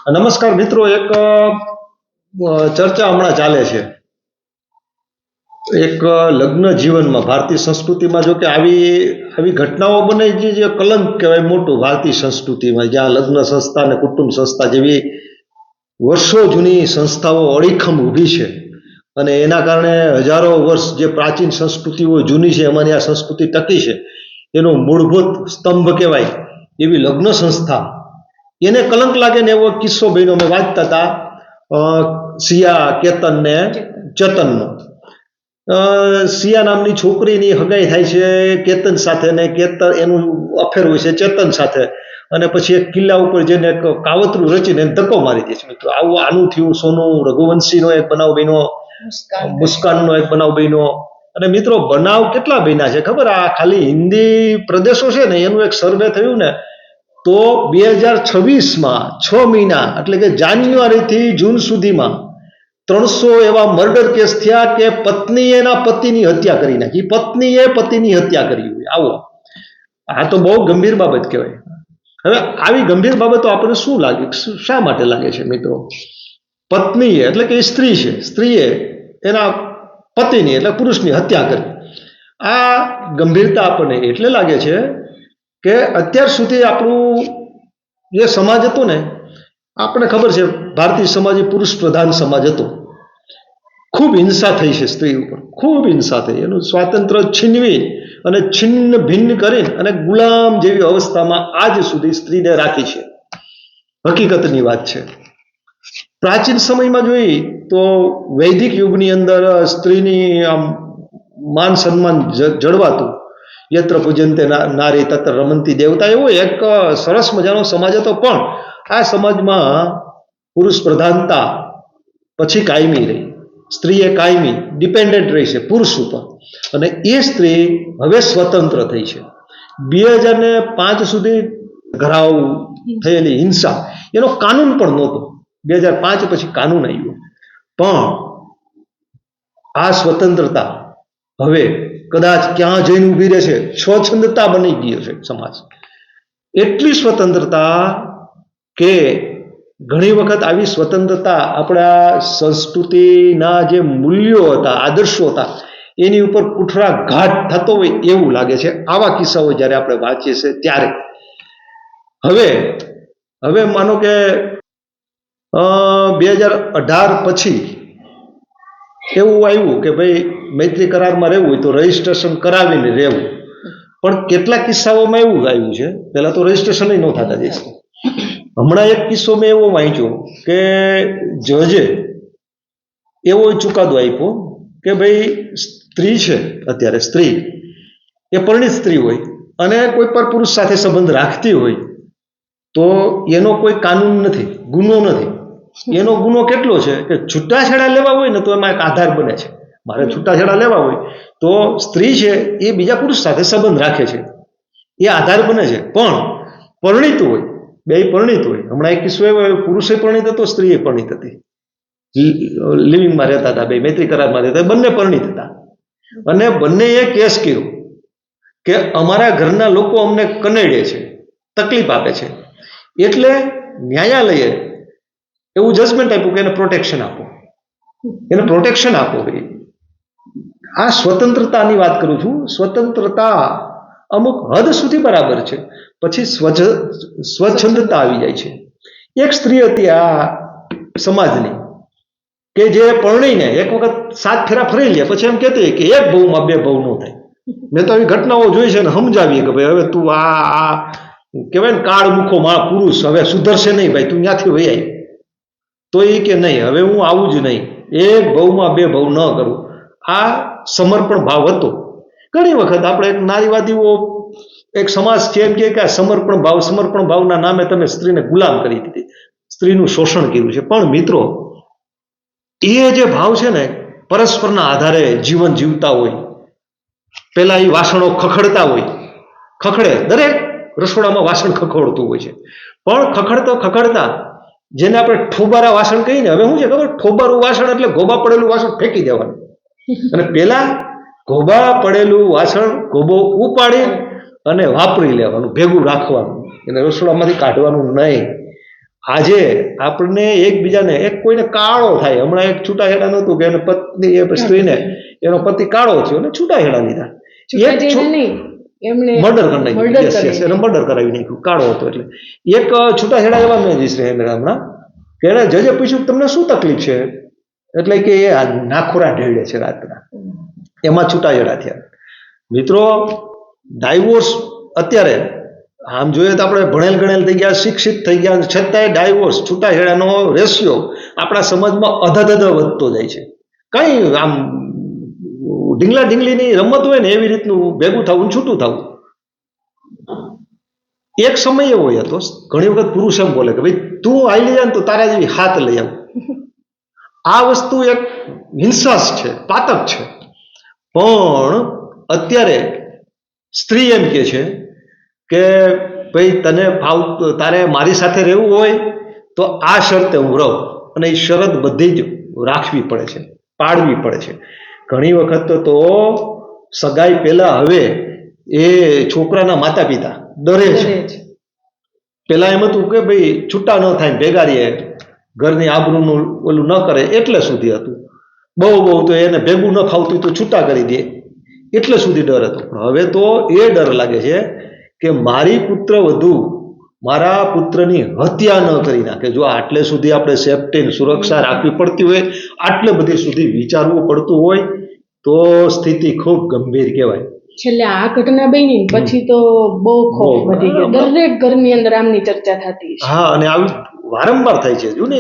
નમસ્કાર મિત્રો, એક ચર્ચા હમણાં ચાલે છે. એક લગ્ન જીવનમાં ભારતીય સંસ્કૃતિમાં જો કે આવી ઘટનાઓ બને જે કલંક કહેવાય મોટું ભારતીય સંસ્કૃતિમાં, જ્યાં લગ્ન સંસ્થા અને કુટુંબ સંસ્થા જેવી વર્ષો જૂની સંસ્થાઓ અડીખમ ઊભી છે અને એના કારણે હજારો વર્ષ જે પ્રાચીન સંસ્કૃતિઓ જૂની છે એમાંની આ સંસ્કૃતિ ટકી છે, એનો મૂળભૂત સ્તંભ કહેવાય એવી લગ્ન સંસ્થા એને કલંક લાગે ને એવો કિસ્સો બન્યો. અમે વાંચતા હતા સિયા, કેતન ને ચેતનનો. સિયા નામની છોકરીની હગાઈ થાય છે કેતન સાથે, ને કેતન એનું અફેર હોય છે ચેતન સાથે, અને પછી એક કિલ્લા ઉપર જઈને એક કાવતરું રચીને ધક્કો મારી દે છે. મિત્રો, આનું થયું. સોનું રઘુવંશીનો એક બનાવ બન્યો, મુસ્કાનનો એક બનાવ બન્યો. અને મિત્રો, બનાવ કેટલા બન્યા છે ખબર? આ ખાલી હિન્દી પ્રદેશો છે ને એનું એક સર્વે થયું ને તો 2026માં 6 મહિના એટલે કે જાન્યુઆરીથી જૂન સુધીમાં 300 એવા મર્ડર કેસ થયા કે પત્નીએ એના પતિની હત્યા કરી નાખી, પત્નીએ પતિની હત્યા કરી હોય. આવો, આ તો બહુ ગંભીર બાબત કહેવાય. હવે આવી ગંભીર બાબતો આપણને શું લાગે, શા માટે લાગે છે મિત્રો? પત્નીએ એટલે કે સ્ત્રી છે, સ્ત્રીએ એના પતિની એટલે પુરુષની હત્યા કરી. આ ગંભીરતા આપણને એટલે લાગે છે કે અત્યાર સુધી આપણું જે સમાજ હતો ને, આપણને ખબર છે ભારતીય સમાજ એ પુરુષ પ્રધાન સમાજ હતો. ખૂબ હિંસા થઈ છે સ્ત્રી ઉપર, ખૂબ હિંસા થઈ. એનું સ્વાતંત્ર્ય છીનવી અને છિન્ન ભિન્ન કરીને અને ગુલામ જેવી અવસ્થામાં આજ સુધી સ્ત્રીને રાખી છે. હકીકતની વાત છે. પ્રાચીન સમયમાં જોઈ તો વૈદિક યુગની અંદર સ્ત્રીની આમ માન સન્માન જળવાતું. યત્ર પૂજન્તે નારી તત્ર રમંતી દેવતા, એવો એક સરસ મજાનો સમાજ હતો. પણ આ સમાજમાં પુરુષ પ્રધાનતા પછી કાયમી રહી. સ્ત્રીએ કાયમી ડિપેન્ડન્ટ રહી છે પુરુષ ઉપર, અને એ સ્ત્રી હવે સ્વતંત્ર થઈ છે. 2005 સુધી ઘરાવ થયેલી હિંસા એનો કાનૂન પણ નહોતો. 2005 પછી કાનૂન આવ્યો, પણ આ સ્વતંત્રતા હવે કદાચ ક્યાં જઈને ઊભી રહે છે. સ્વચ્છંદતા બની ગયો છે સમાજ. એટલી સ્વતંત્રતા કે ઘણી વખત આવી સ્વતંત્રતા આપણા સંસ્કૃતિના જે મૂલ્યો હતા, આદર્શો હતા, એની ઉપર કુઠરાઘાત થતો હોય એવું લાગે છે આવા કિસ્સાઓ જ્યારે આપણે વાંચીએ છીએ ત્યારે. હવે માનો કે 2018 પછી એવું આવ્યું કે ભાઈ મૈત્રી કરારમાં રહેવું હોય તો રજીસ્ટ્રેશન કરાવીને રહેવું. પણ કેટલા કિસ્સાઓમાં એવું આવ્યું છે, પહેલા તો રજીસ્ટ્રેશન ન થતા દેશમાં. હમણાં એક કિસ્સો મેં એવો વાંચ્યો કે જજે એવો ચુકાદો આપ્યો કે ભાઈ સ્ત્રી છે, અત્યારે સ્ત્રી એ પરિણીત સ્ત્રી હોય અને કોઈ પર પુરુષ સાથે સંબંધ રાખતી હોય તો એનો કોઈ કાનૂન નથી, ગુનો નથી. એનો ગુનો કેટલો છે કે છૂટાછેડા લેવા હોય ને તો એમાં એક આધાર બને છે. મારે છૂટાછેડા લેવા હોય તો સ્ત્રી છે એ બીજા પુરુષ સાથે સંબંધ રાખે છે, એ આધાર બને છે. પણ પરિણીત હોય, બે પરિણીત હોય. હમણાં એક કિસ્સો એવો, પુરુષે પરિણીત હતો, સ્ત્રીએ પરિણીત હતી, લિવિંગમાં રહેતા હતા, બે મૈત્રી કરારમાં રહેતા, બંને પરિણીત હતા. અને બંનેએ કેસ કર્યો કે અમારા ઘરના લોકો અમને કનેડે છે, તકલીફ આપે છે, એટલે ન્યાયાલયે એવું જજમેન્ટ આપ્યું કે એને પ્રોટેક્શન આપો, એને પ્રોટેક્શન આપો. આ સ્વતંત્રતાની વાત કરું છું. સ્વતંત્રતા અમુક હદ સુધી બરાબર છે, પછી સ્વચ્છંદતા આવી જાય છે. એક સ્ત્રી હતી આ સમાજની કે જે પરણીને એક વખત 7 ફેરા ફરી લે, પછી એમ કહેતી કે એક બહુમાં 2 બહુ ન થાય. મેં તો આવી ઘટનાઓ જોઈ છે ને સમજાવીએ કે ભાઈ હવે તું આ કહેવાય ને કાળ મુખો પુરુષ હવે સુધરશે નહીં ભાઈ, તું ત્યાંથી વહી આવી. તો એ કે નહીં, હવે હું આવું જ નહીં, એક બહુમાં 2 બહુ ન કરું. આ સમર્પણ ભાવ હતો. ઘણી વખત આપણે નારીવાદીઓ એક સમાજ છે એમ કે સમર્પણ ભાવના નામે તમે સ્ત્રીને ગુલામ કરી દીધી, સ્ત્રીનું શોષણ કર્યું છે. પણ મિત્રો, એ જે ભાવ છે ને, પરસ્પરના આધારે જીવન જીવતા હોય. પેલા એ વાસણો ખખડતા હોય, ખખડે, દરેક રસોડામાં વાસણ ખખડતું હોય છે, પણ ખખડતા જેને આપણે ઠોબારા વાસણ કહીએ ને, હવે શું છે ખબર? ઠોબારું વાસણ એટલે ગોબા પડેલું વાસણ ફેંકી દેવાનું. અને પેલા ગોબા પડેલું વાસણ ગોબો ઉપાડી અને વાપરી લેવાનું, ભેગું રાખવાનું, એને રસોડામાંથી કાઢવાનું નહીં. આજે આપણને એકબીજાને કોઈને કાળો થાય, હમણાં એક છૂટાછેડા નહોતું કે એને પત્ની સ્ત્રીને એનો પતિ કાળો થયો અને છૂટાછેડા લીધા, મર્ડર કરી નાખ્યું, એને મર્ડર કરાવી નાખ્યું, કાળો હતો એટલે. એક છૂટાછેડા એવા મેં હમણાં કે એને જજે પૂછ્યું તમને શું તકલીફ છે, એટલે કે એ નાખોરા ઢેડે છે રાતના, એમાં છૂટાછેડા થયા. મિત્રો ડાયવોર્સ અત્યારે આમ જોઈએ તો આપણે ભણેલ ગણેલ થઈ ગયા, શિક્ષિત થઈ ગયા, છતાંય ડાયવોર્સ છૂટાછેડાનો રેશિયો આપણા સમાજમાં અધધ વધતો જાય છે. કઈ આમ ઢીંગલા ઢીંગલીની રમત હોય ને એવી રીતનું ભેગું થવું, છૂટું થવું. એક સમય એવો હતો, ઘણી વખત પુરુષ એમ બોલે કે ભાઈ તું આઈ જાય ને તો તારા જેવી હાથ લઈ આવ. આ વસ્તુ એક હિંસા છે, પાતક છે. પણ અત્યારે સ્ત્રી એમ કે છે કે ભાઈ તને તારે મારી સાથે રહેવું હોય તો આ શરતે હું રહું, અને એ શરત બધી જ રાખવી પડે છે, પાડવી પડે છે. ઘણી વખત તો સગાઈ પહેલા હવે એ છોકરાના માતા પિતા ડરે છે. પેલા એમ હતું કે ભાઈ છૂટા ન થાય, ભેગા રહીએ, ઘરની આબરૂનું ઓલું ન કરે, એટલે સુધી હતું. બહુ તો એને ભેગું ન ખાવતું તો છૂટા કરી દે, એટલે સુધી ડર હતો. હવે તો એ ડર લાગે છે કે મારી પુત્ર વધુ મારા પુત્રની હત્યા ન કરી નાખે. જો આટલે સુધી આપણે સેફટી સુરક્ષા રાખવી પડતી હોય, આટલે બધી સુધી વિચારવું પડતું હોય તો સ્થિતિ ખૂબ ગંભીર કહેવાય. છેલ્લે આ ઘટના બની પછી તો બહુ ખોફ વધી ગયો, દરેક ઘરની અંદર આમની ચર્ચા થતી છે. હા, અને આવી વારંવાર થાય છે. જો ને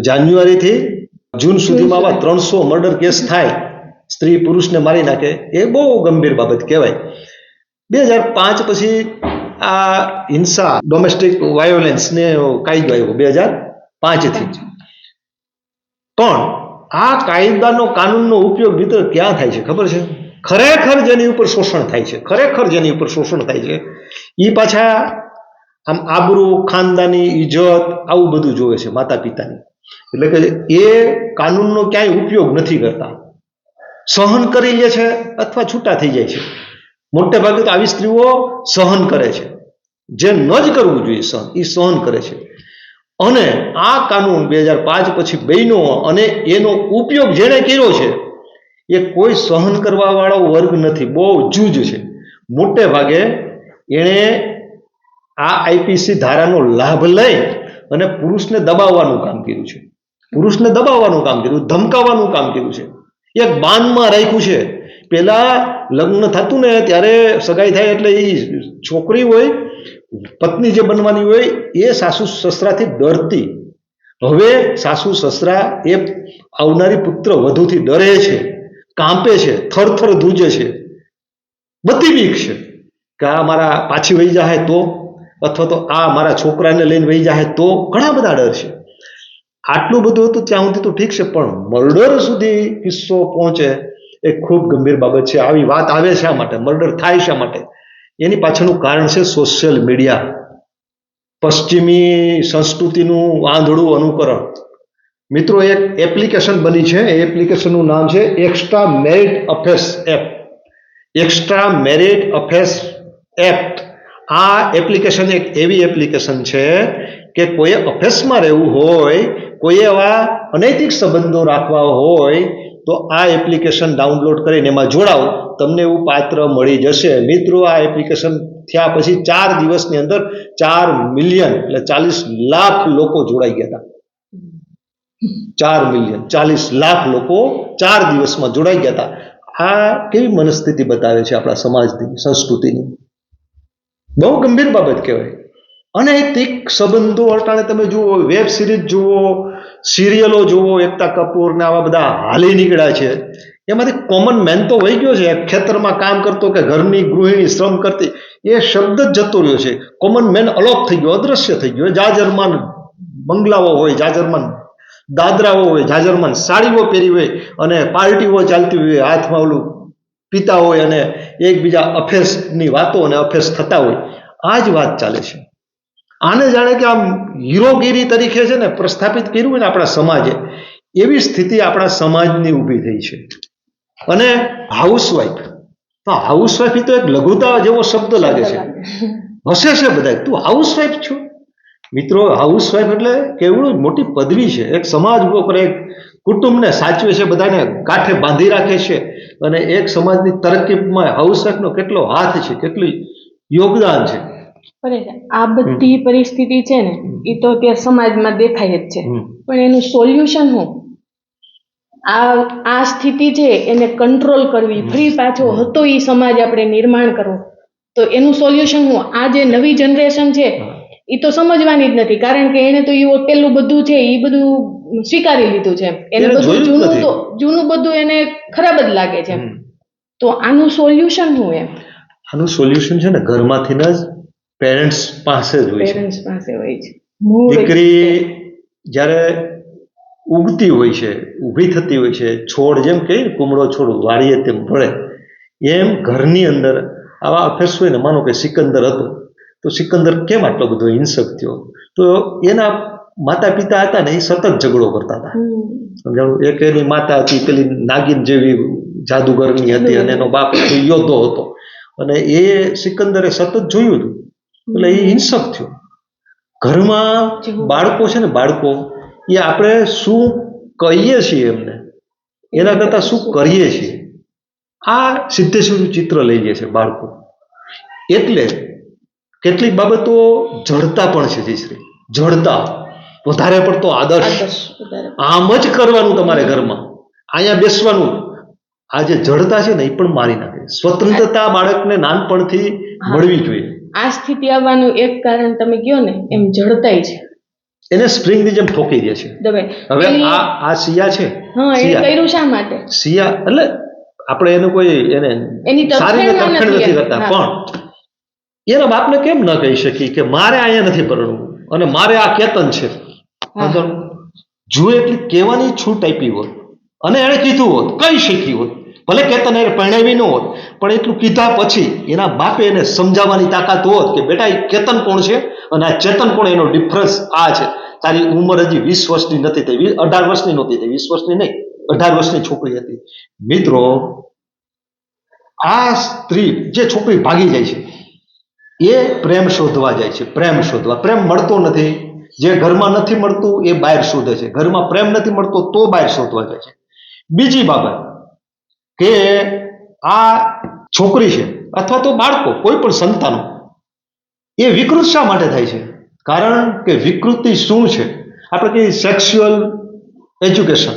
જાન્યુઆરી થી જૂન સુધીમાં આવા 300 મર્ડર કેસ થાય, સ્ત્રી પુરુષને મારી નાખે, એ બહુ ગંભીર બાબત કહેવાય. 2005 પછી આ હિંસા ડોમેસ્ટિક વાયોલન્સને કાયદો આવ્યો 2005 થી. પણ આ કાયદાનો કાનૂનનો ઉપયોગ મિત્ર ક્યાં થાય છે ખબર છે? ખરેખર જેની ઉપર શોષણ થાય છે, ખરેખર જેની ઉપર શોષણ થાય છે એ પાછા આમ આબરૂ, ખાનદાની ઇજ્જત, આવું બધું જોવે છે માતા પિતાની. એટલે કે એ કાનૂનનો ક્યાંય ઉપયોગ નથી કરતા, સહન કરી લે છે અથવા છૂટા થઈ જાય છે. મોટે ભાગે તો આવી સ્ત્રીઓ સહન કરે છે, જે ન જ કરવું જોઈએ સહન, એ સહન કરે છે. અને આ કાનૂન 2005 પછી બન્યો, અને એનો ઉપયોગ જેણે કર્યો છે એ કોઈ સહન કરવા વાળો વર્ગ નથી, બહુ જૂજ છે. મોટે ભાગે એણે આ આઈપીસી ધારાનો લાભ લઈ અને પુરુષને દબાવવાનું કામ કર્યું છે, પુરુષને દબાવવાનું કામ કર્યું, ધમકાવવાનું કામ કર્યું છે, એક બાંધમાં રાખ્યું છે. પેલા લગ્ન થતું ને ત્યારે સગાઈ થાય એટલે એ છોકરી હોય, પત્ની જે બનવાની હોય, એ સાસુ સસરાથી ડરતી. હવે સાસુ સસરા એ આવનારી પુત્ર વધુથી ડરે છે, કાંપે છે, થરથર ધ્રુજે છે, બધી બીક છે કે આ મારા પાછી વહી જાય તો, અથવા તો આ મારા છોકરાને લઈને વહી જાય તો. ઘણા બધા ડર છે. આટલું બધું હતું ત્યાં સુધી તો ઠીક છે, પણ મર્ડર સુધી કિસ્સો પહોંચે એ ખૂબ ગંભીર બાબત છે. આવી વાત આવે શા માટે, મર્ડર થાય શા માટે? એની પાછળનું કારણ છે સોશિયલ મીડિયા, પશ્ચિમી સંસ્કૃતિનું આંધળું અનુકરણ. મિત્રો એક એપ્લિકેશન બની છે, એ એપ્લિકેશનનું નામ છે extra merit affairs app. Extra merit affairs act. આ એપ્લિકેશન એક એવી એપ્લિકેશન છે કે કોઈએ અફેર્સમાં રહેવું હોય, કોઈ એવા અનૈતિક સંબંધો રાખવા હોય તો આ એપ્લિકેશન ડાઉનલોડ કરીને એમાં જોડાવો, તમને એવું પાત્ર મળી જશે. મિત્રો આ એપ્લિકેશન થયા પછી 4 દિવસની અંદર 4 મિલિયન એટલે 40 લાખ લોકો જોડાઈ ગયા હતા. 4 મિલિયન 40 લાખ લોકો 4 દિવસમાં જોડાઈ ગયા હતા. આ કેવી મનસ્થિતિ બતાવે છે આપણા સમાજની, સંસ્કૃતિની? બહુ ગંભીર બાબત કહેવાય. અનૈતિક સંબંધો અટાણે તમે જુઓ, વેબ સિરીઝ જુઓ, સિરિયલો જુઓ, એકતા કપૂર ને આવા બધા હાલી નીકળ્યા છે. એમાંથી કોમન મેન તો વહી ગયો છે. ખેતરમાં કામ કરતો કે ઘરની ગૃહિણી શ્રમ કરતી, એ શબ્દ જ જતો રહ્યો છે. કોમન મેન અલોપ થઈ ગયો, અદ્રશ્ય થઈ ગયો. જાજરમાન બંગલાઓ હોય, જાજરમાન દાદરાઓ હોય, જાજરમાન સાડીઓ પહેરી હોય અને પાર્ટીઓ ચાલતી હોય, હાથમાં ઓલું પીતા હોય અને એકબીજા અફેર્સની વાતો અને અફેર્સ થતા હોય. આ જ વાત ચાલે છે. આને જાણે કે આમ હીરોગીરી તરીકે છે ને પ્રસ્થાપિત કર્યું હોય ને આપણા સમાજે, એવી સ્થિતિ આપણા સમાજની ઊભી થઈ છે. અને હાઉસવાઈફ, હાઉસવાઈફ તો એક લઘુતા જેવો શબ્દ લાગે છે. હસે છે બધા, તું હાઉસવાઈફ છો? મિત્રો, હાઉસવાઈફ એટલે કેવડું મોટી પદવી છે. એક સમાજ ઉભો કરે, એક કુટુંબને સાચવે છે, બધાને કાંઠે બાંધી રાખે છે. અને એક સમાજની તરક્કીમાં હાઉસવાઈફનો કેટલો હાથ છે, કેટલું યોગદાન છે. પણ આ બધી પરિસ્થિતિ છે ને એ તો અત્યારે સમાજમાં દેખાય જ છે, હમ. પણ એનું સોલ્યુશન શું? આ સ્થિતિ છે એને કંટ્રોલ કરવી, ફરી પાછો હતો એ સમાજ આપણે નિર્માણ કરવો, તો એનું સોલ્યુશન શું? આ જે નવી જનરેશન છે એ તો સમજવાની જ નથી, કારણ કે એને તો એ પેલું બધું છે એ બધું સ્વીકારી લીધું છે, એને એને બધું જોયું જ નથી. જૂનું બધું એને ખરાબ જ લાગે છે. તો આનું સોલ્યુશન શું એમ? આનું સોલ્યુશન છે ને ઘરમાંથી જ પેરેન્ટ્સ પાસે જ હોય છે. પેરેન્ટ્સ પાસે હોય છે. મૂળ દીકરી જ્યારે ઉગતી હોય છે, ઊભી થતી હોય છે, છોડ જેમ કહીએ ને, કુમળો છોડ વાળીએ તેમ ભળે, એમ ઘરની અંદર આવા અફેર્સ હોય ને. માનો કે સિકંદર હતો, તો સિકંદર કેમ આટલો બધો હિંસક થયો? તો એના માતા પિતા હતા ને, એ સતત ઝઘડો કરતા હતા. સમજાણું? એક એની માતા હતી પેલી નાગિન જેવી જાદુગરની હતી, અને એનો બાપ યોદ્ધો હતો, અને એ સિકંદરે સતત જોયું હતું, એટલે એ હિંસક થયો. ઘરમાં બાળકો છે ને, બાળકો એ આપણે શું કહીએ છીએ એમને એના કરતા શું કરીએ છીએ, આ સિદ્ધેશ્વરનું ચિત્ર લઈ લે છે બાળકો. એટલે કેટલીક બાબતો જડતા પણ છે. જયશ્રી, જડતા, વધારે પડતો આદર્શ, આમ જ કરવાનું તમારે ઘરમાં, અહીંયા બેસવાનું. આ જે જડતા છે ને એ પણ મારી નાખે. સ્વતંત્રતા બાળકને નાનપણથી મળવી જોઈએ. આ સ્થિતિ આવવાનું એક કારણ તમે કહો ને એમ જડતાઈ છે. એને સ્પ્રિંગની જેમ ઠોકી દે છે. હવે આ સિયા છે, કર્યું શા માટે? સિયા એટલે આપણે એને કોઈ એને સારી તરફેણ નથી કરતા, પણ એના બાપને કેમ ન કહી શકી કે મારે અહીંયા નથી પરણવું અને મારે આ કેતન છે? જો એટલી કહેવાની છૂટ આપી હોત અને એણે કીધું હોત, કહી શકી હોત, ભલે કેતન એને પરણાવી ન હોત, પણ એટલું કીધા પછી એના બાપે એને સમજાવવાની તાકાત હોત કે બેટા, એ કેતન કોણ છે અને આ ચેતન કોણ, એનો ડિફરન્સ આ છે. તારી ઉંમર હજી 20 વર્ષની નથી થઈ, 18 વર્ષની નહોતી થઈ, 20 વર્ષની નહીં, 18 વર્ષની છોકરી હતી. મિત્રો, આ સ્ત્રી જે છોકરી ભાગી જાય છે એ પ્રેમ શોધવા જાય છે. પ્રેમ શોધવા, પ્રેમ મળતો નથી. જે ઘરમાં નથી મળતું એ બહાર શોધે છે. ઘરમાં પ્રેમ નથી મળતો તો બહાર શોધવા જાય છે. બીજી બાબત કે આ છોકરી છે અથવા તો બાળકો, કોઈ પણ સંતાનો, એ વિકૃત શા માટે થાય છે? કારણ કે વિકૃતિ શું છે? આપણે કહીએ સેક્સ્યુઅલ એજ્યુકેશન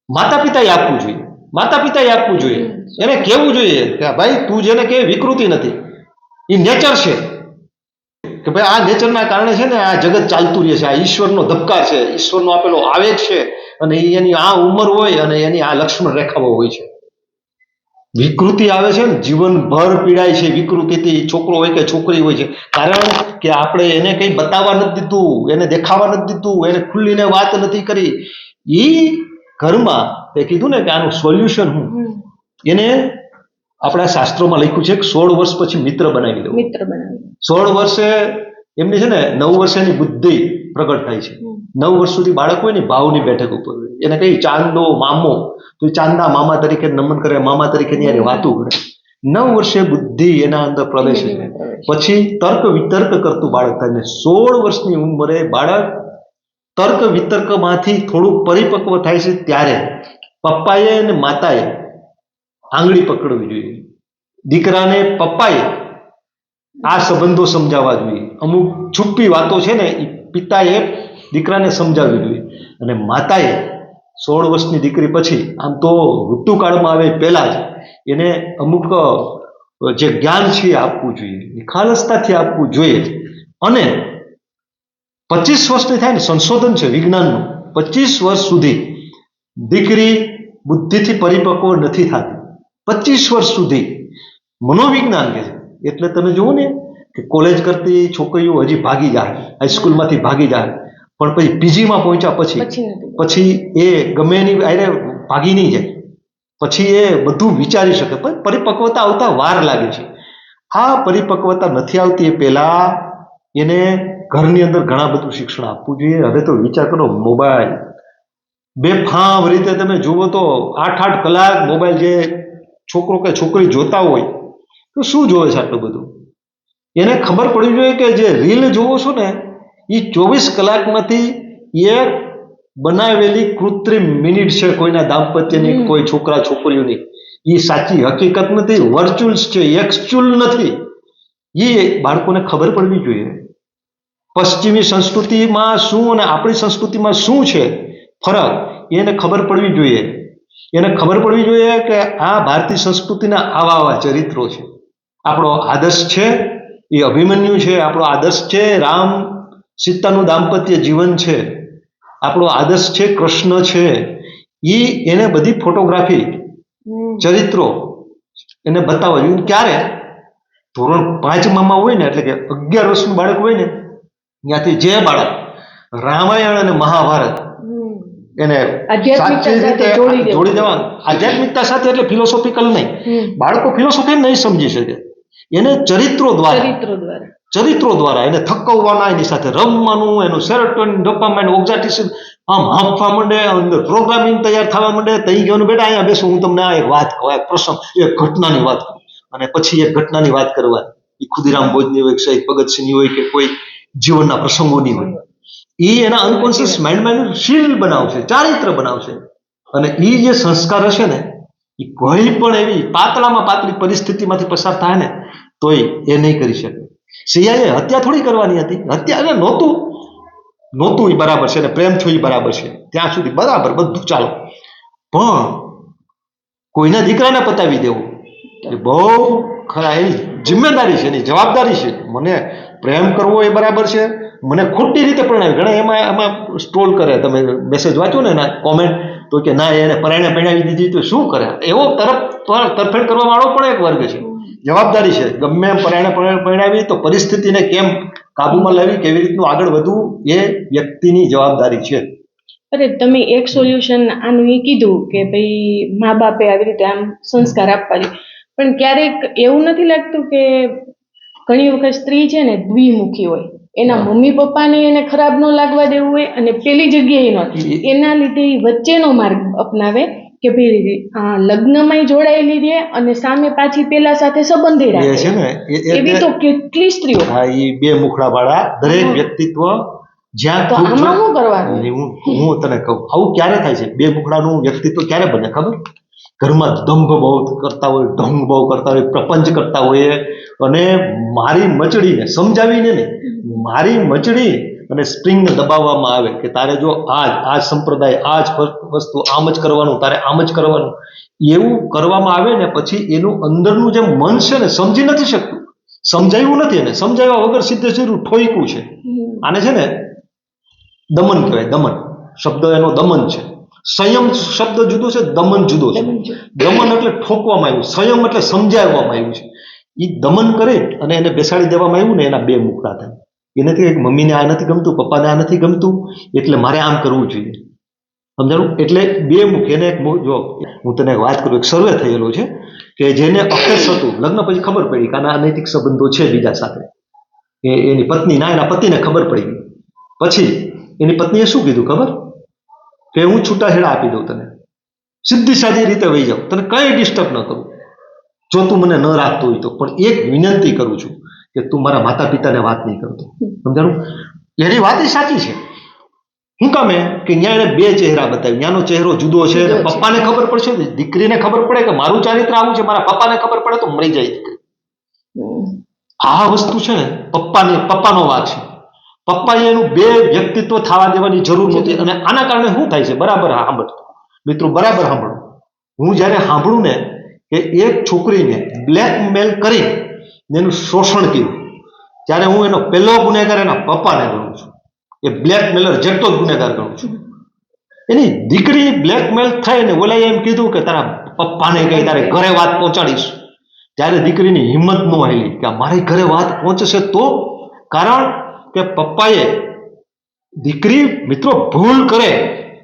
માતા પિતાએ આપવું જોઈએ. માતા પિતાએ આપવું જોઈએ. એને કહેવું જોઈએ કે ભાઈ, તું જેને કહે વિકૃતિ નથી, એ નેચર છે. કે ભાઈ, આ નેચરના કારણે છે ને આ જગત ચાલતું રહે છે. આ ઈશ્વરનો ધબકાર છે, ઈશ્વરનો આપેલો આવેગ છે, અને એની આ ઉંમર હોય અને એની આ લક્ષ્મણ રેખાઓ હોય છે. વિકૃતિ આવે છે ને, જીવનભર પીડાય છે વિકૃતિથી, છોકરો હોય કે છોકરી હોય છે. કારણ કે આપણે એને કંઈ બતાવવા નથી દીધું, એને દેખાવા નથી દીધું, એને ખુલ્લીને વાત નથી કરી. એ ઘરમાં તે કીધું ને કે આનું સોલ્યુશન હું, એને આપણા શાસ્ત્રોમાં લખ્યું છે કે 16 વર્ષ પછી મિત્ર બનાવી દેવો. 16 વર્ષે એમની છે ને 9 વર્ષની બુદ્ધિ પ્રગટ થાય છે. 9 વર્ષ સુધી બાળક હોય ને ભાવની બેઠક ઉપર હોય. એને કઈ ચાંદો મામો, તો ચાંદના મામા તરીકે નમન કરે, મામા તરીકે ની વાતો કરે. 9 વર્ષે બુદ્ધિ એના અંદર પ્રવેશે છે. પછી તર્ક વિતર્ક કરતું બાળક થાય. 16 વર્ષની ઉંમરે બાળક તર્ક વિતર્કમાંથી થોડુંક પરિપક્વ થાય છે. ત્યારે પપ્પાએ અને માતાએ આંગળી પકડવી જોઈએ. દીકરાને પપ્પાએ આ સંબંધો સમજાવવા જોઈએ. અમુક છુપ્પી વાતો છે ને એ પિતાએ દીકરાને સમજાવવી જોઈએ. અને માતાએ 16 વર્ષની દીકરી પછી, આમ તો ઋતુકાળમાં આવે પહેલા જ એને અમુક જે જ્ઞાન છે એ આપવું જોઈએ, નિખાલસતાથી આપવું જોઈએ. અને 25 વર્ષની થાય ને, સંશોધન છે વિજ્ઞાનનું, 25 વર્ષ સુધી દીકરી બુદ્ધિથી પરિપક્વ નથી થતી. 25 વર્ષ સુધી મનોવિજ્ઞાન કે છે. એટલે તમે જુઓ ને કે કોલેજ કરતી છોકરીઓ હજી ભાગી જાય, હાઈસ્કૂલમાંથી ભાગી જાય, પણ પછી પીજીમાં પહોંચ્યા પછી એ ગમે એની આરે ભાગી નહીં જાય. પછી એ બધું વિચારી શકે, પણ પરિપક્વતા આવતા વાર લાગે છે. આ પરિપક્વતા નથી આવતી એ પહેલા એને ઘરની અંદર ઘણા બધું શિક્ષણ આપવું જોઈએ. હવે તો વિચાર કરો, મોબાઈલ બેફામ રીતે તમે જુઓ તો 8-8 કલાક મોબાઈલ જે છોકરો કે છોકરી જોતા હોય, તો શું જોવે છે આટલું બધું? એને ખબર પડવી જોઈએ કે જે રીલ જોવો છો ને એ 24 કલાકમાંથી એક બનાવેલી કૃત્રિમ મિનિટ છે કોઈના દાંપત્યની, કોઈ છોકરા છોકરીઓની. એ સાચી હકીકત નથી, વર્ચ્યુઅલ્સ છે, એક્ચ્યુઅલ નથી. એ બાળકોને ખબર પડવી જોઈએ. પશ્ચિમી સંસ્કૃતિમાં શું અને આપણી સંસ્કૃતિમાં શું છે ફરક, એને ખબર પડવી જોઈએ. એને ખબર પડવી જોઈએ કે આ ભારતીય સંસ્કૃતિના આવા આવા ચરિત્રો છે. આપણો આદર્શ છે એ અભિમન્યુ છે, આપણો આદર્શ છે રામ સીતાનું દાંપત્ય જીવન છે, આપણો આદર્શ છે કૃષ્ણ છે. એને બધી ફોટોગ્રાફી ચરિત્રો એને બતાવવા જોઈએ. ક્યારે? ધોરણ 5માં હોય ને, એટલે કે 11 વર્ષનું બાળક હોય ને, ત્યાંથી જે બાળક રામાયણ અને મહાભારત એને સાચી રીતે જોડી દેવાનું. આધ્યાત્મિકતા સાથે એટલે ફિલોસોફિકલ નહીં. બાળકો ફિલોસોફી નહીં સમજી શકે. એને ચરિત્રો દ્વારા એને થકવવાના, એની સાથે રમવાનું, એનું સેરોટોનિન, ડોપામાઇન, ઓક્ઝાટિસિન આમ હાંફવા માંડે, અંદર પ્રોગ્રામિંગ તૈયાર થવા માંડે. તઈ ગયો બેટા અહીંયા બેસું, હું તમને આ એક વાત કહું, એક પ્રસંગ, એક ઘટનાની વાત કહું. અને પછી એક ઘટનાની વાત કરવા, એ ખુદીરામ બોઝની હોય, શહીદ ભગતસિંહની હોય, કે કોઈ જીવનના પ્રસંગોની હોય. એ એના અનકોન્શિયસ માઇન્ડમાં એનું શીલ બનાવશે, ચારિત્ર બનાવશે. અને એ જે સંસ્કાર હશે ને, એ કોઈ પણ એવી પાતળામાં પાતળી પરિસ્થિતિમાંથી પસાર થાય ને તોય એ નહીં કરી શકે. સિયાએ હત્યા થોડી કરવાની હતી. હત્યા નહોતું એ બરાબર છે, અને પ્રેમ છો એ બરાબર છે, ત્યાં સુધી બરાબર બધું ચાલો. પણ કોઈના દીકરાને પતાવી દેવું એ બહુ ખરા એની જિમ્મેદારી છે, એની જવાબદારી છે. મને પ્રેમ કરવો એ બરાબર છે, મને ખોટી રીતે પરણાવી. ઘણા એમાં સ્ટ્રોલ કરે, તમે મેસેજ વાંચો ને એના કોમેન્ટ, તો કે ના એને પરણાવી દીધી તો શું કરે. એવો તરફેણ કરવા વાળો પણ એક વર્ગ છે. જવાબદારી છે, ગમે એમ પરણાવી તો પરિસ્થિતિને કેમ કાબુમાં લાવી, કેવી રીતનું આગળ વધવું, એ વ્યક્તિની જવાબદારી છે. અરે તમે એક સોલ્યુશન આનું એ કીધું કે ભાઈ મા બાપે આવી રીતે આમ સંસ્કાર આપવા જોઈએ, પણ ક્યારેક એવું નથી લાગતું કે ઘણી વખત સ્ત્રી છે ને દ્વિમુખી હોય, એના મમ્મી પપ્પાને એને ખરાબ ન લાગવા દેવું હોય, અને પેલી જગ્યાએ ન, એના લીધે વચ્ચેનો માર્ગ અપનાવે કે ભાઈ લગ્નમાં જોડાયેલી રહે અને સામે પાછી પેલા સાથે સંબંધી રાખે છે ને. એવી તો કેટલી સ્ત્રીઓ. હા, એ બે મુખડા વાળા દરેક વ્યક્તિત્વ જ્યાં તો આમાં શું કરવાનું? હું તને કહું, આવું ક્યારે થાય છે? બે મુખડાનું વ્યક્તિત્વ ક્યારે બને ખબર? ઘરમાં દંભ બહુ કરતા હોય, ઢંગ બહુ કરતા હોય, પ્રપંચ કરતા હોય, અને મારી મચડીને સમજાવીને ને, મારી મચડી અને સ્પ્રિંગને દબાવવામાં આવે કે તારે જો આ સંપ્રદાય, આ જ વસ્તુ આમ જ કરવાનું, તારે આમ જ કરવાનું, એવું કરવામાં આવે ને પછી એનું અંદરનું જે મન છે ને સમજી નથી શકતું. સમજાવ્યું નથી, એને સમજાવ્યા વગર સીધે સીધું ઠોઈકું છે. આને છે ને દમન કહેવાય. દમન શબ્દ એનો દમન છે. સંયમ શબ્દ જુદો છે, દમન જુદો છે. દમન એટલે ઠોકવામાં આવ્યું, સંયમ એટલે સમજાવવામાં આવ્યું છે. એ દમન કરે અને એને બેસાડી દેવામાં આવ્યું ને, એના બે મુખડા થાય. એ નથી કે મમ્મીને આ નથી ગમતું, પપ્પાને આ નથી ગમતું, એટલે મારે આમ કરવું જોઈએ. સમજાણું? એટલે બે મુખ. એને એક જો હું તને વાત કરું, એક સર્વે થયેલો છે કે જેને અફેર્સ હતું, લગ્ન પછી ખબર પડી કે આના અનૈતિક સંબંધો છે બીજા સાથે, એની પત્ની ના, એના પતિને ખબર પડી. પછી એની પત્નીએ શું કીધું ખબર? કે હું છૂટાછેડા આપી દઉં તને, સીધી સાદી રીતે વહી જાઉં, તને કઈ ડિસ્ટર્બ ન કરું, જો તું મને ન રાખતો હોય તો. પણ એક વિનંતી કરું છું કે તું મારા માતા પિતાને વાત નહીં કરતો. સમજાણું? એની વાત એ સાચી છે. શું કામે? કે ત્યાં એને બે ચહેરા બતાવ્યું. ત્યાંનો ચહેરો જુદો છે. પપ્પાને ખબર પડશે, દીકરીને ખબર પડે કે મારું ચારિત્ર આવું છે, મારા પપ્પાને ખબર પડે તો મરી જાય દીકરી. આ વસ્તુ છે ને પપ્પાનો વાત છે. પપ્પાએ એનું બે વ્યક્તિત્વ થવા દેવાની જરૂર નથી. અને આના કારણે શું થાય છે? બરાબર સાંભળ મિત્રો, બરાબર સાંભળો. હું જ્યારે સાંભળું ને કે એક છોકરીને બ્લેકમેલ કરી એનું શોષણ કર્યું, ત્યારે હું એનો પહેલો ગુનેગાર એના પપ્પાને ગણું છું. એ બ્લેકમેલર જેટલો જ ગુનેગાર ગણું છું. એની દીકરી બ્લેકમેલ થઈને ઓલાએ એમ કીધું કે તારા પપ્પાને કઈ તારે ઘરે વાત પહોંચાડીશ. ત્યારે દીકરીની હિંમત ન હાલી કે મારી ઘરે વાત પહોંચશે તો. કારણ કે પપ્પાએ, દીકરી મિત્રો ભૂલ કરે,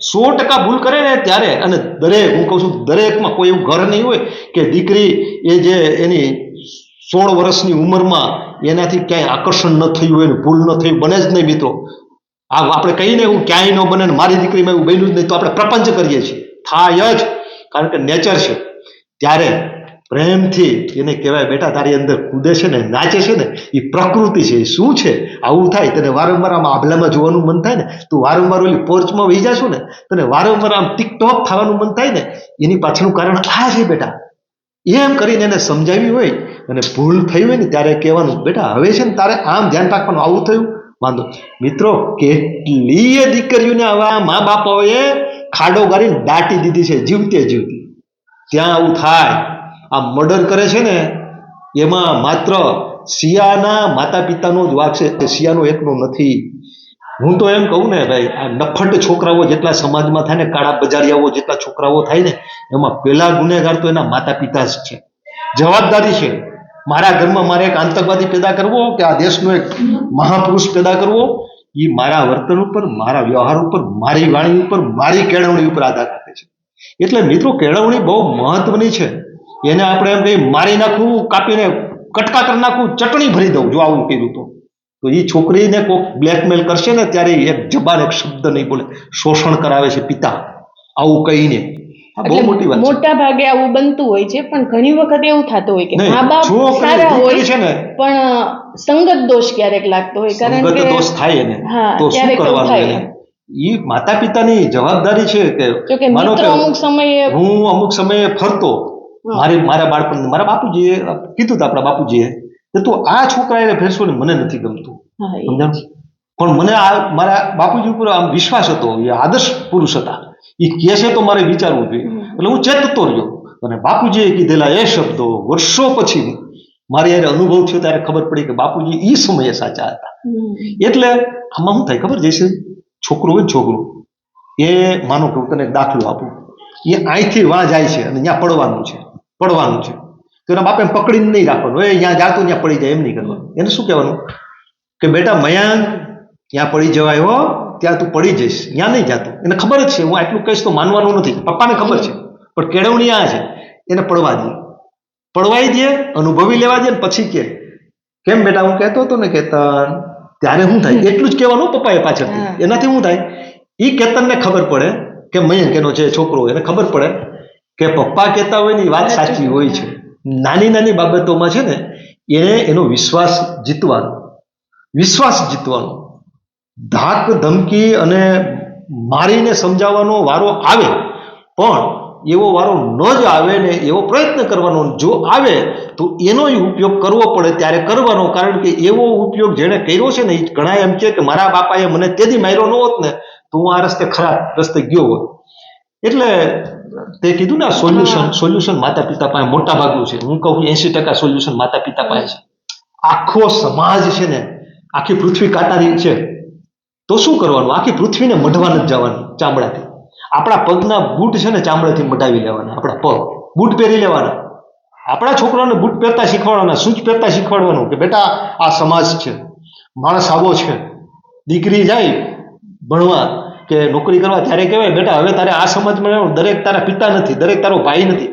100% ભૂલ કરે ને ત્યારે, અને દરેક, હું કહું છું દરેકમાં કોઈ એવું ઘર નહીં હોય કે દીકરી એ જે એની 16 વર્ષની ઉંમરમાં એનાથી ક્યાંય આકર્ષણ ન થયું હોય, ભૂલ ન થયું, બને જ નહીં મિત્રો. આ આપણે કહીને એવું ક્યાંય ન બને, મારી દીકરીમાં એવું બન્યું જ નહીં, તો આપણે પ્રપંચ કરીએ છીએ. થાય જ, કારણ કે નેચર છે. ત્યારે પ્રેમથી એને કહેવાય બેટા તારી અંદર કૂદે છે ને નાચે છે ને એ પ્રકૃતિ છે. એ શું છે આવું થાય તને વારંવાર આમ આભલામાં જોવાનું મન થાય ને, તું વારંવાર ઓલી પોર્ચમાં વહી જાશો ને તને વારંવાર આમ ટિકટોક થવાનું મન થાય ને, એની પાછળનું કારણ આ છે બેટા. એમ કરીને એને સમજાવી હોય અને ભૂલ થઈ હોય ને ત્યારે કહેવાનું બેટા હવે છે ને તારે આમ ધ્યાન રાખવાનું, આવું થયું વાંધો. મિત્રો કેટલીય દીકરીઓને આવા મા બાપાઓએ ખાડો ગાળીને દાટી દીધી છે જીવતે જીવતી. ત્યાં આવું થાય. આ મર્ડર કરે છે ને એમાં માત્ર શિયાના માતા પિતાનો જ વાંક છે, તે શિયાનો એકનો નથી. હું તો એમ કહું ને ભાઈ, આ નફટ છોકરાઓ જેટલા સમાજમાં થાય ને, કાળા બજારિયાઓ જેટલા છોકરાઓ થાય ને, એમાં પેલા ગુનેગાર તો એના માતા પિતા જ છે. જવાબદારી છે મારા ઘરમાં મારે એક આતંકવાદી પેદા કરવો કે આ દેશનો એક મહાપુરુષ પેદા કરવો, એ મારા વર્તન ઉપર, મારા વ્યવહાર ઉપર, મારી વાણી ઉપર, મારી કેળવણી ઉપર આધાર રાખે છે. એટલે મિત્રો કેળવણી બહુ મહત્વની છે. એને આપણે એમ કહી મારી નાખવું, કાપીને કટકા કરી નાખવું, ચટણી ભરી દઉં જો આવું કર્યું તો એ છોકરીને કોઈક બ્લેકમેલ કરશે ને ત્યારે એક જબાન એક શબ્દ નહીં બોલે, શોષણ કરાવે છે પિતા આવું કહીને. આ બહુ મોટી વાત છે. મોટા ભાગે આવું બનતું હોય છે, પણ ઘણી વખત એવું થતું હોય કે નહીં, મા બાપ છોકરી સારા હોય દીકરી છે ને, પણ સંગત દોષ ક્યારેક લાગતો હોય, કારણ સંગત કે દોષ થાય એને હા, તો શું ક્યારેક એવું કરવાનું થાય. એને? એ માતા પિતાની જવાબદારી છે કે જો કે માનો મિત્રો કે અમુક સમયે હું અમુક સમયે ફરતો મારા બાળપણ મારા બાપુજીએ કીધું હતું, આપણા બાપુજીએ કે તું આ છોકરાને ભેરસો ને મને નથી ગમતું, હા, એ સમજાણ? પણ મને આ મારા બાપુજી ઉપર આમ વિશ્વાસ હતો, એ આદર્શ પુરુષ હતા, એ કહે છે તો મારે વિચારવું જોઈએ. એટલે હું ચેતતો રહ્યો અને બાપુજીએ કીધેલા એ શબ્દો વર્ષો પછી મારે યારે અનુભવ થયો ત્યારે ખબર પડી કે બાપુજી એ સમયે સાચા હતા. એટલે આમાં શું થાય ખબર જઈશે, છોકરું હોય ને છોકરું, એ માનો કે હું તને એક દાખલો આપું, એ અહીંથી વાં જાય છે અને ત્યાં પડવાનું છે તો એના બાપે પકડીને નહીં રાખવાનું, એ ત્યાં જાતું ત્યાં પડી જાય એમ નહીં કરવાનું. એને શું કહેવાનું કે બેટા મયાંક ત્યાં પડી જવાય હો, ત્યાં તું પડી જઈશ, ત્યાં નહીં જાતું. એને ખબર જ છે હું આટલું કહીશ તો માનવાનું નથી, પપ્પાને ખબર છે, પણ કેળવણી આ છે એને પડવાઈ દે, અનુભવી લેવા દે ને પછી કે કેમ બેટા હું કહેતો હતો ને કેતન, ત્યારે શું થાય એટલું જ કહેવાનું પપ્પાએ પાછળથી. એનાથી શું થાય, એ કેતનને ખબર પડે કે મયંક એનો જે છોકરો એને ખબર પડે કે પપ્પા કહેતા હોય ને એ વાત સાચી હોય છે. નાની નાની બાબતોમાં છે ને એને એનો વિશ્વાસ જીતવાનો, ધાક ધમકી અને મારીને સમજાવવાનો વારો આવે, પણ એવો વારો ન જ આવે ને એવો પ્રયત્ન કરવાનો, જો આવે તો એનો ઉપયોગ કરવો પડે ત્યારે કરવાનો. કારણ કે એવો ઉપયોગ જેણે કર્યો છે ને, એ ઘણા એમ કે મારા બાપાએ મને તેથી માર્યો ન હોત ને તો હું આ રસ્તે ખરાબ રસ્તે ગયો હોત. એટલે તે કીધું ને સોલ્યુશન માતા પિતા પાસે મોટા ભાગનું છે. હું કહું 80% સોલ્યુશન માતા પિતા પાસે છે. આખો સમાજ છે ને, આખી પૃથ્વી કાંટાની છે તો શું કરવાનું, આખી પૃથ્વીને મઢવા નથી જવાની ચામડાથી. આપણા પગના બૂટ છે ને ચામડાથી મઢાવી લેવાના, આપણા પગ બૂટ પહેરી લેવાના, આપણા છોકરાઓને બૂટ પહેરતા શીખવાડવાના, સૂચ પહેરતા શીખવાડવાનું કે બેટા આ સમાજ છે, માણસ આવો છે. દીકરી જાય ભણવા કે નોકરી કરવા ત્યારે કહેવાય બેટા હવે તારે આ સમાજમાં દરેક તારા પિતા નથી, દરેક તારો ભાઈ નથી,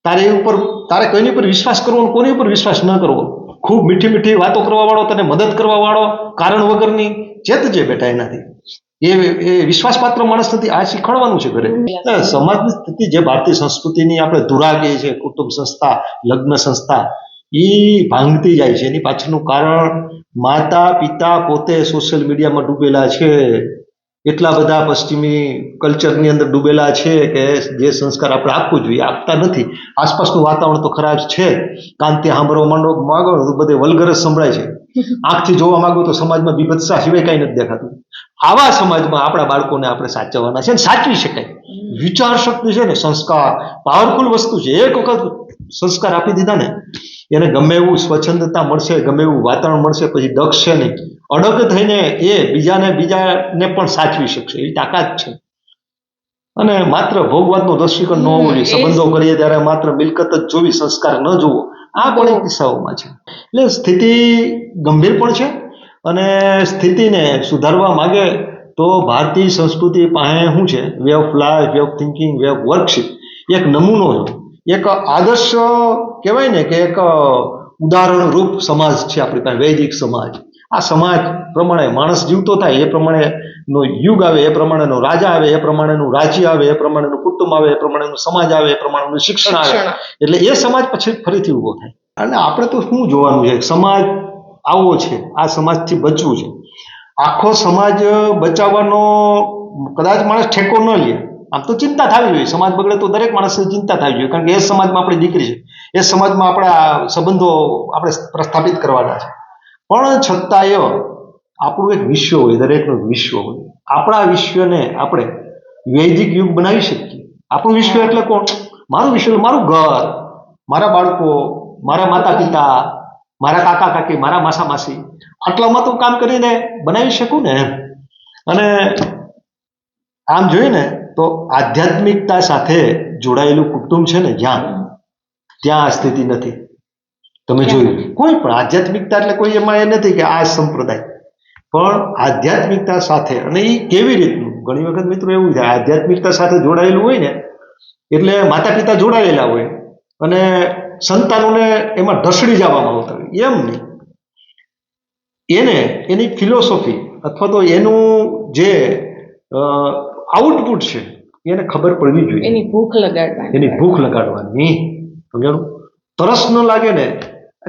તારે કોઈની ઉપર વિશ્વાસ કરવો, કોની ઉપર વિશ્વાસ ન કરવો. ખૂબ મીઠી મીઠી વાતો કરવા વાળો, તને મદદ કરવા વાળો, કારણ વગરની ચેતજે બેટા એનાથી. એ વિશ્વાસપાત્ર માણસ નથી, આ શીખવાડવાનું છે ઘરે. સમાજની સ્થિતિ જે ભારતીય સંસ્કૃતિની આપણે ધુરા કહીએ છીએ, કુટુંબ સંસ્થા, લગ્ન સંસ્થા, એ ભાંગતી જાય છે. એની પાછળનું કારણ માતા પિતા પોતે સોશિયલ મીડિયામાં ડૂબેલા છે, એટલા બધા પશ્ચિમી કલ્ચરની અંદર ડૂબેલા છે કે જે સંસ્કાર આપણે આપવું જોઈએ આપતા નથી. આસપાસનું વાતાવરણ તો ખરાબ છે, કાનથી સાંભળવા માંગો તો બધે વલ્ગર જ સંભળાય છે, આંખથી જોવા માંગો તો સમાજમાં બીભત્સા સિવાય કાંઈ નથી દેખાતું. આવા સમાજમાં આપણા બાળકોને આપણે સાચવવાના છે, સાચવી શકાય. વિચાર શક્તિ છે ને, સંસ્કાર પાવરફુલ વસ્તુ છે. એક વખત સંસ્કાર આપી દીધા ને, એને ગમે એવું સ્વચ્છંદતા મળશે, ગમે એવું વાતાવરણ મળશે, પછી ડગશે નહીં. અડગ થઈને એ બીજાને પણ સાચવી શકશે, એવી તાકાત છે. અને માત્ર ભોગવાદનો દ્રષ્ટિકોણ ન હોવો જોઈએ. સંબંધો કરીએ ત્યારે માત્ર મિલકત જ જોવી, સંસ્કાર ન જોવો, આ પણ કિસ્સાઓમાં છે. એટલે સ્થિતિ ગંભીર પણ છે અને સ્થિતિને સુધારવા માંગે તો ભારતીય સંસ્કૃતિ પાસે શું છે, way of life, way of thinking, way of worship, એક નમૂનો છે, એક આદર્શ કહેવાય ને કે એક ઉદાહરણ રૂપ સમાજ છે આપણી પાસે, વૈદિક સમાજ. આ સમાજ પ્રમાણે માણસ જીવતો થાય એ પ્રમાણેનો યુગ આવે, એ પ્રમાણેનો રાજા આવે, એ પ્રમાણેનું રાજ્ય આવે, એ પ્રમાણેનું કુટુંબ આવે, એ પ્રમાણેનું સમાજ આવે, એ પ્રમાણેનું શિક્ષણ આવે, એટલે એ સમાજ પછી ફરીથી ઊભો થાય. અને આપણે તો શું જોવાનું છે, સમાજ આવો છે, આ સમાજથી બચવું છે. આખો સમાજ બચાવવાનો કદાચ માણસ ઠેકો ન લે, આમ તો ચિંતા થવી જોઈએ. સમાજ બગડે તો દરેક માણસને ચિંતા થવી જોઈએ, કારણ કે એ સમાજમાં આપણી દીકરી છે, એ સમાજમાં આપણા સંબંધો આપણે પ્રસ્થાપિત કરવાના છે. પણ છતાંય આપણું એક વિશ્વ હોય, દરેકનું વિશ્વ હોય. આપણા વિશ્વને આપણે વૈદિક યુગ બનાવી શકીએ. આપણું વિશ્વ એટલે કોણ? મારું વિશ્વ એટલે મારું ઘર, મારા બાળકો, મારા માતા પિતા, મારા કાકા કાકી, મારા માસા માસી, આટલામાં તો કામ કરીને બનાવી શકું ને એમ. અને આમ જોઈએ ને તો આધ્યાત્મિકતા સાથે જોડાયેલું કુટુંબ છે ને ત્યાં આ સ્થિતિ નથી. તમે જોયું કોઈ પણ આધ્યાત્મિકતા એટલે કોઈ એમાં એ નથી કે આ સંપ્રદાય, પણ આધ્યાત્મિકતા સાથે, અને એ કેવી રીતનું, ઘણી વખત મિત્રો એવું થાય આધ્યાત્મિકતા સાથે જોડાયેલું હોય ને એટલે માતા પિતા જોડાયેલા હોય અને સંતાનોને એમાં ઢસડી જવામાં આવતા હોય, એમ નહીં. એની ફિલોસોફી અથવા તો એનું જે આઉટપુટ છે એને ખબર પડવી જોઈએ, એની ભૂખ લગાડવાની. સમજાણું? તરસ ન લાગે ને,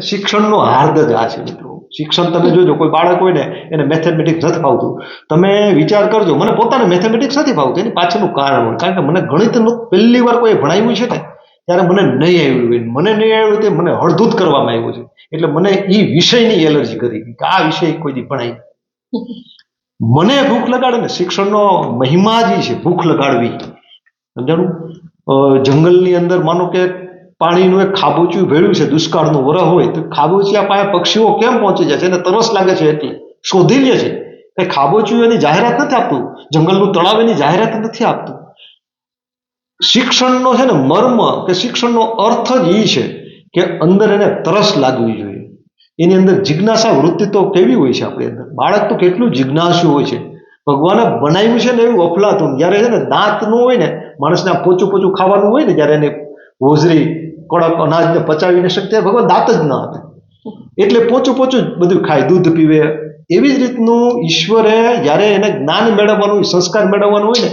શિક્ષણનો હાર્દ જ આ છે મિત્રો. શિક્ષણ તમે જોજો, કોઈ બાળક હોય ને એને મેથેમેટિક્સ નથી ફાવતું, તમે વિચાર કરજો, મને પોતાને મેથેમેટિક્સ નથી ફાવતું, એની પાછળનું કારણ હોય, કારણ કે મને ગણિતનું પહેલી વાર કોઈ ભણાવ્યું છે ને ત્યારે મને નહીં આવ્યું, મને નહીં આવ્યું તે મને હળધૂત કરવામાં આવ્યું છે, એટલે મને એ વિષયની એલર્જી કરી કે આ વિષય કોઈ દી ભણાય. મને ભૂખ લગાડે ને, શિક્ષણનો મહિમા જ છે ભૂખ લગાડવી. સમજાણું? જંગલની અંદર માનો કે પાણીનું એક ખાબોચિયું ભેળ્યું છે, દુષ્કાળનું વરહ હોય તો ખાબોચિયા પાસે પક્ષીઓ કેમ પહોંચી જાય છે? એને તરસ લાગે છે એટલે શોધી લે છે. એ ખાબોચિયું એની જાહેરાત નથી આપતું, જંગલનું તળાવ એની જાહેરાત નથી આપતું. શિક્ષણનો છે ને મર્મ કે શિક્ષણનો અર્થ જ એ છે કે અંદર એને તરસ લાગવી જોઈએ, એની અંદર જિજ્ઞાસા વૃત્તિ તો કેવી હોય છે આપણી અંદર. બાળક તો કેટલું જિજ્ઞાસુ હોય છે. ભગવાને બનાવ્યું છે ને એવું અફલાતું. જ્યારે છે ને દાંત ન હોય ને, માણસને આ પોચું પોચું ખાવાનું હોય ને, જ્યારે એને હોજરી કડક અનાજને પચાવીને શકતે, ભગવાન દાંત જ ન આપે, એટલે પોચું પોચું જ બધું ખાય, દૂધ પીવે. એવી જ રીતનું ઈશ્વરે જ્યારે એને જ્ઞાન મેળવવાનું, સંસ્કાર મેળવવાનું હોય ને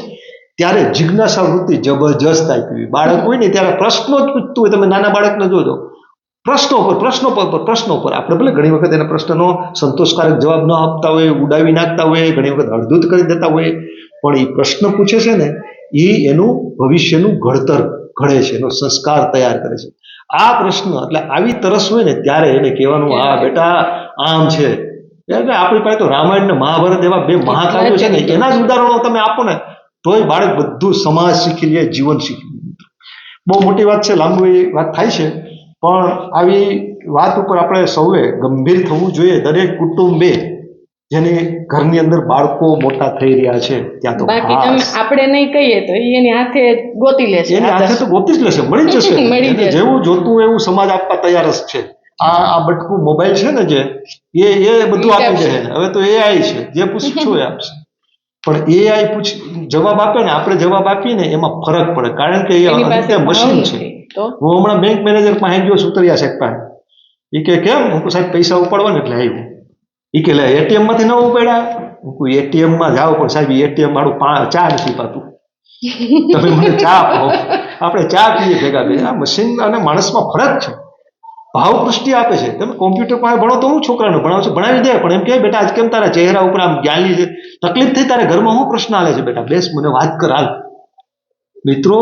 ત્યારે જિજ્ઞાસા વૃત્તિ જબરજસ્ત આપી. બાળક હોય ને ત્યારે પ્રશ્નો જ પૂછતું હોય. તમે નાના બાળકને જોજો, પ્રશ્નો પર આપણે ભલે ઘણી વખત એના પ્રશ્નનો સંતોષકારક જવાબ ન આપતા હોય, ઉડાવી નાખતા હોય, ઘણી વખત હળધૂત કરી દેતા હોય, પણ એ પ્રશ્ન પૂછે છે ને એ એનું ભવિષ્યનું ઘડતર ઘડે છે, એનો સંસ્કાર તૈયાર કરે છે. આ પ્રશ્ન એટલે આવી તરસ હોય ને ત્યારે એને કહેવાનું, હા બેટા આમ છે. એટલે આપણી પાસે તો રામાયણ ને મહાભારત એવા બે મહાકાવ્યો છે ને, એના જ ઉદાહરણો તમે આપો ને તોય બાળક બધું સમાજ શીખી લે, જીવન શીખી લે. બહુ મોટી વાત છે, લાંબી વાત થાય છે, પણ આવી વાત ઉપર આપણે સૌએ ગંભીર થવું જોઈએ. દરેક કુટુંબે જેની ઘરની અંદર બાળકો મોટા થઈ રહ્યા છે ત્યાં તો બાકી આપણે નહીં કહીએ તો એની હાથે ગોતી લેશે, એની હાથે તો ગોતી જ લેશે, મળી જશે. જેવું જોતું એવું સમાજ આપવા તૈયાર જ છે. આ બટકું મોબાઈલ છે ને જે એ બધું આપી દે. હવે તો AI છે, જે પૂછશું એ આપશે. પણ AI જવાબ આપે ને, આપણે જવાબ આપીએ ને એમાં ફરક પડે, કારણ કે એ મશીન છે. હું હમણાં બેંક મેનેજર પાસે ગયો, સુતરિયા સાહેબ પાસે. એ કે કેમ? હું સાહેબ પૈસા ઉપાડવા ને એટલે આવ્યું. એ કે લે ATM માંથી ન ઉપાડ્યા? હું ATM માં જાવ પણ સાહેબ ATM વાળું ચા નથી પાતું, તમે મને ચા આપો, આપણે ચા પીએ ભેગા ભેગા. આ મશીન અને માણસમાં ફરક છે, ભાવ પુષ્ટિ આપે છે. તમે કોમ્પ્યુટર પાસે ભણો તો હું છોકરાને ભણાવશો, ભણાવી દે, પણ એમ કે બેટા આજ કેમ તારા ચહેરા ઉપર આમ જ્ઞાનની છે, તકલીફ થઈ, તારે ઘરમાં શું પ્રશ્ન આવે છે બેટા, બેસ મને વાત કર હાલ. મિત્રો,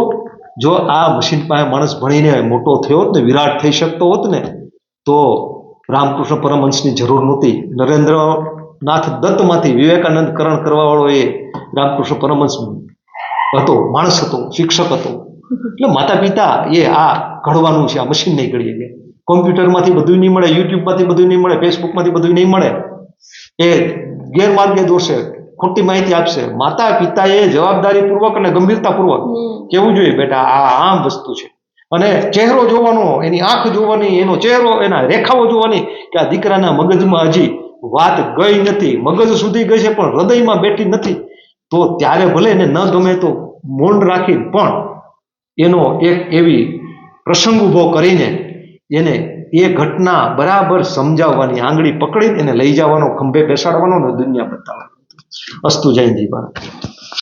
જો આ મશીન પાસે માણસ ભણીને મોટો થયો હોત ને, વિરાટ થઈ શકતો હોત ને, તો રામકૃષ્ણ પરમહંસની જરૂર નહોતી. નરેન્દ્રનાથ દત્તમાંથી વિવેકાનંદ કરણ કરવા વાળો એ રામકૃષ્ણ પરમહંસ હતો, માણસ હતો, શિક્ષક હતો. એટલે માતા પિતા એ આ ઘડવાનું છે, આ મશીન નહીં ઘડીએ કે કોમ્પ્યુટરમાંથી બધું નહીં મળે, યુટ્યુબમાંથી બધું નહીં મળે, ફેસબુકમાંથી બધું નહીં મળે. એ ગેરમાર્ગે દોરશે, ખોટી માહિતી આપશે. માતા પિતાએ જવાબદારીપૂર્વક અને ગંભીરતાપૂર્વક કહેવું જોઈએ બેટા આ આમ વસ્તુ છે. અને ચહેરો જોવાનો, એની આંખ જોવાની, એનો ચહેરો, એના રેખાઓ જોવાની કે આ દીકરાના મગજમાં હજી વાત ગઈ નથી, મગજ સુધી ગઈ છે પણ હૃદયમાં બેઠી નથી. તો ત્યારે ભલે એને ન ગમે તો મૌન રાખી પણ એનો એક એવી પ્રસંગ ઊભો કરીને એને એ ઘટના બરાબર સમજાવવાની, આંગળી પકડીને એને લઈ જવાનો, ખંભે બેસાડવાનો ને દુનિયા બતાવવાની. અસ્તુ જયંતિ ભારત.